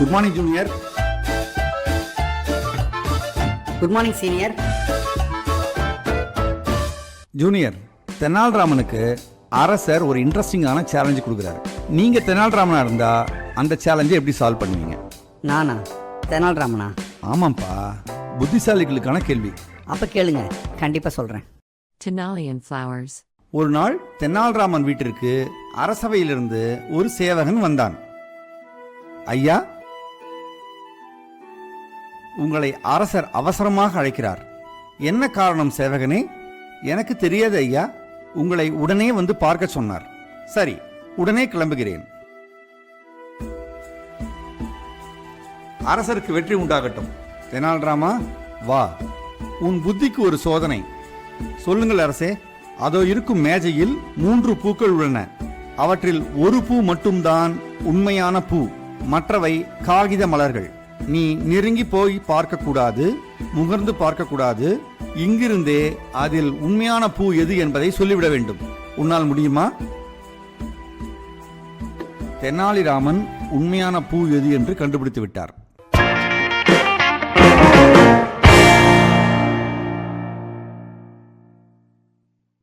Good morning junior. Good morning senior. Junior, தெனாலிராமனுக்கு அரசர் ஒரு இன்ட்ரெஸ்டிங்கான சேலஞ்சு கொடுக்குறாரு. நீங்க தெனாலிராமனா இருந்தா அந்த சேலஞ்சை எப்படி சால்வ் பண்ணுவீங்க? நானா? தெனாலிராமனா? ஆமாப்பா, புத்திசாலிகளுக்கான கேள்வி. அப்ப கேளுங்க, கண்டிப்பா சொல்றேன். Tenalian flowers. ஒரு நாள் தெனாலிராமன் வீட்டிற்கு அரசவையிலிருந்து ஒரு சேவகன் வந்தான். ஐயா, உங்களை அரசர் அவசரமாக அழைக்கிறார். என்ன காரணம் சேவகனே? எனக்கு தெரியாது ஐயா, உங்களை உடனே வந்து பார்க்க சொன்னார். சரி, உடனே கிளம்புகிறேன். அரசருக்கு வெற்றி உண்டாகட்டும். தெனாலிராமா, வா, உன் புத்திக்கு ஒரு சோதனை. சொல்லுங்கள் அரசே. அதோ இருக்கும் மேஜையில் 3 பூக்கள் உள்ளன. அவற்றில் ஒரு பூ மட்டும்தான் உண்மையான பூ, மற்றவை காகித மலர்கள். நீ நெருங்கி போய் பார்க்கக்கூடாது, முகர்ந்து பார்க்கக்கூடாது. இங்கிருந்தே அதில் உண்மையான பூ எது என்பதை சொல்லிவிட வேண்டும். உன்னால் முடியுமா? தெனாலிராமன் உண்மையான பூ எது என்று கண்டுபிடித்து விட்டார்.